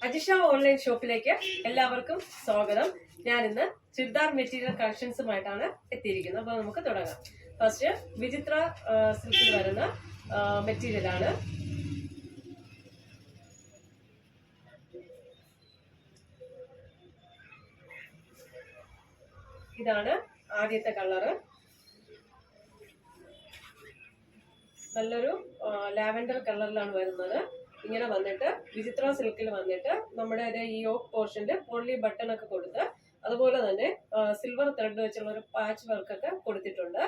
Ajisha online ഷോപ്പിലേക്ക് എല്ലാവർക്കും സ്വാഗതം. ഞാൻ ഇന്ന് ചുരിദാർ മെറ്റീരിയൽ കളക്ഷൻസുമായിട്ടാണ് എത്തിയിരിക്കുന്നത്. അപ്പോൾ നമുക്ക് തുടങ്ങാം. ഫസ്റ്റ് വിചിത്ര സിൽക്കിൽ വരുന്ന മെറ്റീരിയൽ ആണ്. ഇതാണ് ആദ്യത്തെ കളറ്. നല്ലൊരു ലാവൻഡർ കളറിലാണ് വരുന്നത്. ഇങ്ങനെ വന്നിട്ട് വിചിത്ര സിൽക്കിൽ വന്നിട്ട് നമ്മുടെ ഈ യോക്ക് പോർഷനിൽ പൊള്ളി ബട്ടൺ ഒക്കെ കൊടുത്ത് അതുപോലെ തന്നെ സിൽവർ ത്രെഡ് വെച്ചുള്ള ഒരു പാച്ച് വർക്ക് ഒക്കെ കൊടുത്തിട്ടുണ്ട്.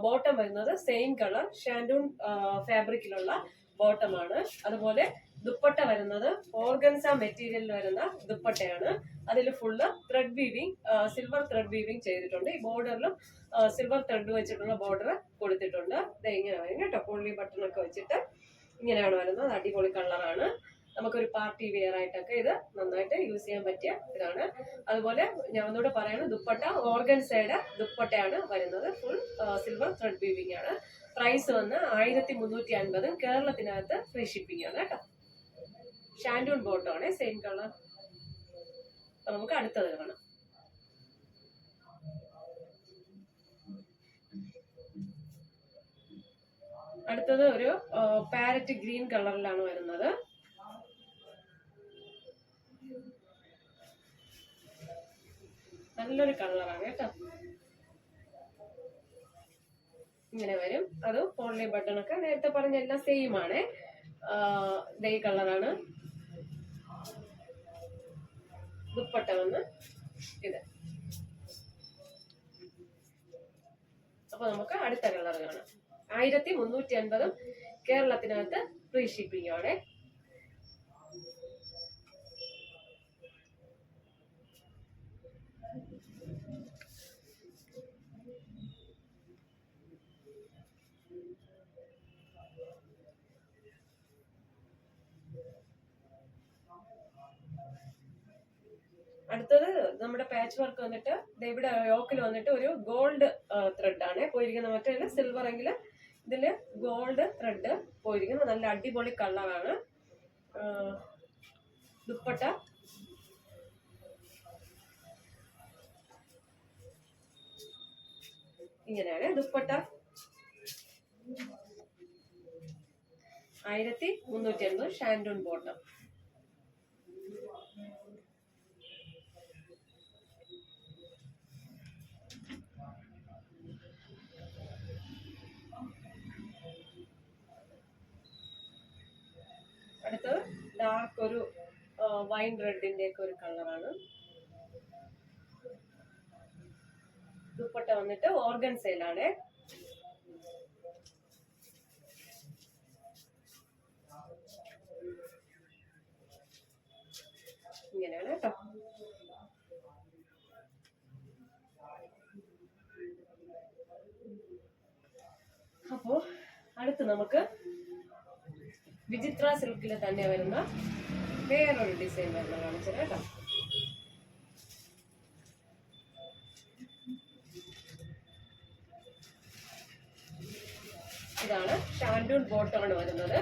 ബോട്ടം വരുന്നത് സെയിം കളർ ഷാൻഡൂൺ ഫാബ്രിക്കിലുള്ള ബോട്ടമാണ്. അതുപോലെ ദുപ്പട്ട വരുന്നത് ഓർഗൻസ മെറ്റീരിയലിൽ വരുന്ന ദുപ്പട്ടയാണ്. അതിൽ full thread weaving, silver thread weaving ചെയ്തിട്ടുണ്ട്. ഈ ബോർഡറിലും സിൽവർ ത്രെഡ് വെച്ചിട്ടുള്ള ബോർഡർ കൊടുത്തിട്ടുണ്ട്. ഇത് ഇങ്ങനെ വരും കേട്ടോ, പൊള്ളി ബട്ടൺ ഒക്കെ വെച്ചിട്ട് ഇങ്ങനെയാണ് വരുന്നത്. അടിപൊളി കളറാണ്. നമുക്കൊരു പാർട്ടി വെയർ ആയിട്ടൊക്കെ ഇത് നന്നായിട്ട് യൂസ് ചെയ്യാൻ പറ്റിയ ഇതാണ്. അതുപോലെ ഞാൻ ഒന്നുകൂടെ പറയുന്നത്, ദുപ്പട്ട ഓർഗൻസയുടെ ദുപ്പട്ടയാണ് വരുന്നത്. ഫുൾ സിൽവർ ത്രെഡ് വീവിങ് ആണ്. പ്രൈസ് വന്ന് 1350. കേരളത്തിനകത്ത് ഫ്രീ ഷിപ്പിംഗ് ആണ് കേട്ടോ. ഷാൻഡൂൺ ബോട്ടം ആണ്, സെയിം കളർ. അപ്പൊ നമുക്ക് അടുത്തത് കാണാം. അടുത്തത് ഒരു പാരറ്റ് ഗ്രീൻ കളറിലാണ് വരുന്നത്. നല്ലൊരു കളറാണ് കേട്ടോ. ഇങ്ങനെ വരും. അത് പോളി ബട്ടൺ ഒക്കെ നേരത്തെ പറഞ്ഞ എല്ലാം സെയിം ആണ്. ഇതേ കളറാണ്. ദുപ്പട്ട വന്ന് ഇത്. അപ്പൊ നമുക്ക് അടുത്ത കളർ കാണാം. 1350. കേരളത്തിനകത്ത് ഫ്രീ ഷിപ്പിംഗ് ആണ്. അടുത്തത് നമ്മുടെ പാച്ച് വർക്ക് വന്നിട്ട് ഇവിടെ യോക്കിൽ വന്നിട്ട് ഒരു ഗോൾഡ് ത്രെഡ് ആണ് പോയിരിക്കുന്നത്. മറ്റേ സിൽവർ എങ്കിൽ ഇതില് ഗോൾഡ് ത്രെഡ് പോയിരിക്കുന്നത്. നല്ല അടിപൊളി കളറാണ്. ദുപ്പട്ട ഇങ്ങനെയാണ്. ദുപ്പട്ട 1350. ഷാൻഡൂൺ ബോട്ടം. അടുത്തത് ഡാർക്ക് ഒരു വൈൻ റെഡിന്റെ ഒക്കെ ഒരു കളറാണ്. ദുപ്പട്ട വന്നിട്ട് ഓർഗൻസയിലാണ്. ഇങ്ങനെയാണ് കേട്ടോ. അപ്പോ അടുത്ത് നമുക്ക് വിചിത്ര സിൽക്കിൽ തന്നെ വരുന്ന വേറൊരു ഡിസൈൻ വരുന്ന കാണിച്ചത് കേട്ടോ. ഇതാണ് ഷാൻഡൂൺ ബോട്ടമാണ് വരുന്നത്.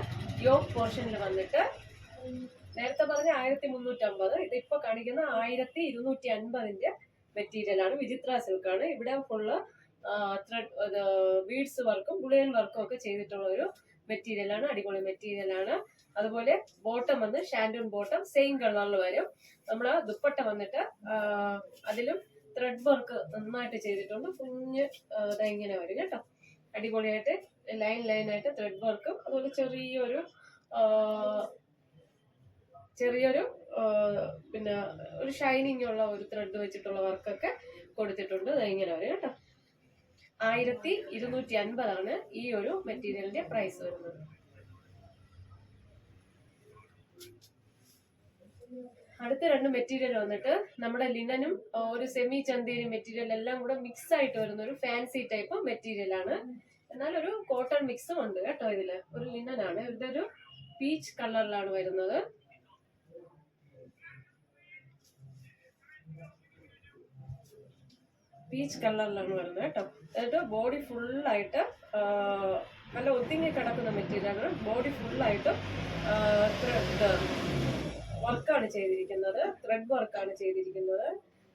യോക്ക് പോർഷനിൽ വന്നിട്ട് നേരത്തെ പറഞ്ഞ 1350. ഇതിപ്പോ കാണിക്കുന്ന 1250 മെറ്റീരിയൽ ആണ്. വിചിത്ര സിൽക്കാണ്. ഇവിടെ ഫുള്ള് ത്രെഡ് ബീഡ്സ് വർക്കും ബുളിയൻ വർക്കും ഒക്കെ ചെയ്തിട്ടുള്ള ഒരു മെറ്റീരിയൽ ആണ്. അടിപൊളി മെറ്റീരിയൽ ആണ്. അതുപോലെ ബോട്ടം വന്ന് ഷാൻഡൂൺ ബോട്ടം സെയിം കളറിൽ വരും. നമ്മൾ ദുപ്പട്ട വന്നിട്ട് അതിലും ത്രെഡ് വർക്ക് നന്നായിട്ട് ചെയ്തിട്ടുണ്ട്. കുഞ്ഞ് ഇങ്ങനെ വരും കേട്ടോ. അടിപൊളിയായിട്ട് ലൈൻ ആയിട്ട് ത്രെഡ് വർക്കും അതുപോലെ ചെറിയൊരു പിന്നെ ഒരു ഷൈനിങ് ഉള്ള ഒരു ത്രെഡ് വെച്ചിട്ടുള്ള വർക്കൊക്കെ കൊടുത്തിട്ടുണ്ട്. ഇങ്ങനെ വരും കേട്ടോ. 1250 ഈ ഒരു മെറ്റീരിയലിന്റെ പ്രൈസ് വരുന്നത്. അടുത്ത രണ്ട് മെറ്റീരിയൽ വന്നിട്ട് നമ്മുടെ ലിനനും ഒരു സെമി ചന്തേരി മെറ്റീരിയൽ എല്ലാം കൂടെ മിക്സ് ആയിട്ട് വരുന്ന ഒരു ഫാൻസി ടൈപ്പ് മെറ്റീരിയൽ ആണ്. എന്നാൽ ഒരു കോട്ടൺ മിക്സും ഉണ്ട് കേട്ടോ. ഇതില് ഒരു ലിനൻ ആണ്. ഇതൊരു പീച്ച് കളറിലാണ് വരുന്നത്. പീച്ച് കളറിലാണ് വരുന്നത് കേട്ടോ. എന്നിട്ട് ബോഡി ഫുള്ളായിട്ട് നല്ല ഒതുങ്ങി കിടക്കുന്ന മെറ്റീരിയലാണ്. ബോഡി ഫുള്ളായിട്ട് വർക്കാണ് ചെയ്തിരിക്കുന്നത്, ത്രെഡ് വർക്കാണ് ചെയ്തിരിക്കുന്നത്.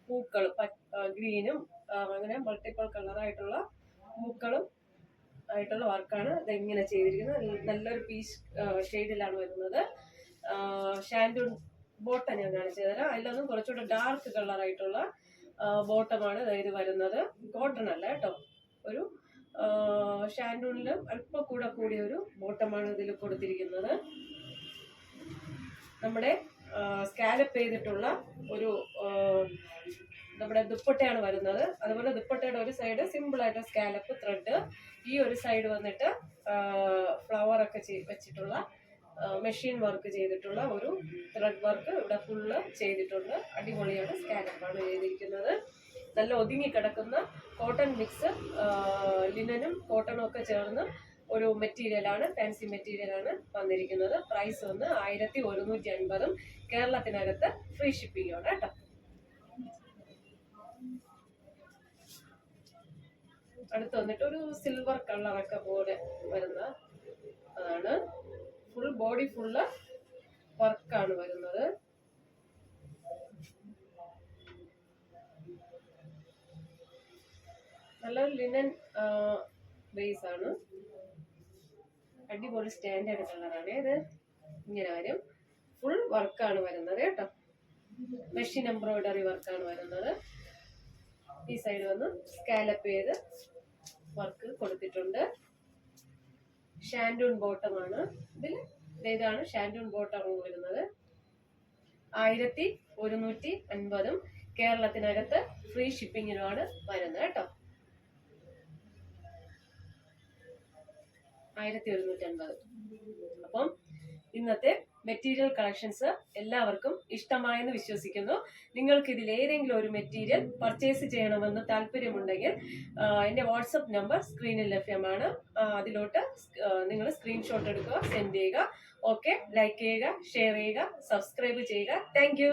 പൂക്കൾ ഗ്രീനും അങ്ങനെ മൾട്ടിപ്പിൾ കളറായിട്ടുള്ള പൂക്കളും ആയിട്ടുള്ള വർക്കാണ് ഇതെങ്ങനെ ചെയ്തിരിക്കുന്നത്. നല്ലൊരു പീച്ച് ഷെയ്ഡിലാണ് വരുന്നത്. ഷാൻഡൂൺ ബോട്ടം ഞാൻ കാണിച്ചു തരാം. അതിലൊന്നും കുറച്ചുകൂടെ ഡാർക്ക് കളറായിട്ടുള്ള ബോട്ടമാണ് ഇത് വരുന്നത്. കോട്ടൺ അല്ല കേട്ടോ, ഒരു ഷാൻഡൂണിലും അല്പം കൂടിയ ഒരു ബോട്ടമാണ് ഇതിൽ കൊടുത്തിരിക്കുന്നത്. നമ്മുടെ സ്കാലപ്പ് ചെയ്തിട്ടുള്ള ഒരു നമ്മുടെ ദുപ്പട്ടയാണ് വരുന്നത്. അതുപോലെ ദുപ്പട്ടയുടെ ഒരു സൈഡ് സിമ്പിൾ ആയിട്ട് സ്കാലപ്പ് ത്രെഡ്, ഈ ഒരു സൈഡ് വന്നിട്ട് ഫ്ലവർ ഒക്കെ വെച്ചിട്ടുള്ള മെഷീൻ വർക്ക് ചെയ്തിട്ടുള്ള ഒരു ത്രെഡ് വർക്ക് ഇവിടെ ഫുള്ള് ചെയ്തിട്ടുണ്ട്. അടിപൊളിയാണ്. സ്കാലപ്പാണ് ചെയ്തിരിക്കുന്നത്. നല്ല ഒതുങ്ങി കിടക്കുന്ന കോട്ടൺ മിക്സ്, ലിനനും കോട്ടണും ഒക്കെ ചേർന്ന് ഒരു മെറ്റീരിയലാണ്, ഫാൻസി മെറ്റീരിയലാണ് വന്നിരിക്കുന്നത്. പ്രൈസ് വന്ന് 1150. കേരളത്തിനകത്ത് ഫ്രീ ഷിപ്പിംഗ് ആണ് കേട്ടോ. അടുത്ത് വന്നിട്ട് ഒരു സിൽവർ കളറൊക്കെ പോലെ വരുന്ന അതാണ്. ഫുൾ ബോഡി ഫുള്ള് വർക്കാണ് വരുന്നത്. നല്ല ലിനൻ ബേസ് ആണ്. അടിപൊളി സ്റ്റാൻഡേർഡ് കളറാണ് ഇത്. ഇങ്ങനെ വരും. ഫുൾ വർക്കാണ് വരുന്നത് കേട്ടോ. മെഷീൻ എംബ്രോയിഡറി വർക്കാണ് വരുന്നത്. ഈ സൈഡ് വന്ന് സ്കാലപ്പ് ചെയ്ത് വർക്ക് കൊടുത്തിട്ടുണ്ട്. ഷാൻഡൂൺ ബോട്ടമാണ് ഇതിൽ. ഇതാണ് ഷാൻഡൂൺ ബോട്ടം വരുന്നത്. 1150. കേരളത്തിനകത്ത് ഫ്രീ ഷിപ്പിങ്ങിനുമാണ് വരുന്നത് കേട്ടോ. 1150. അപ്പം ഇന്നത്തെ മെറ്റീരിയൽ കളക്ഷൻസ് എല്ലാവർക്കും ഇഷ്ടമായെന്ന് വിശ്വസിക്കുന്നു. നിങ്ങൾക്ക് ഇതിൽ ഏതെങ്കിലും ഒരു മെറ്റീരിയൽ പർച്ചേസ് ചെയ്യണമെന്ന് താല്പര്യമുണ്ടെങ്കിൽ എൻ്റെ വാട്സപ്പ് നമ്പർ സ്ക്രീനിൽ ലഭ്യമാണ്. അതിലോട്ട് നിങ്ങൾ സ്ക്രീൻഷോട്ട് എടുക്കുക, സെൻഡ് ചെയ്യുക. ഓക്കെ, ലൈക്ക് ചെയ്യുക, ഷെയർ ചെയ്യുക, സബ്സ്ക്രൈബ് ചെയ്യുക. താങ്ക്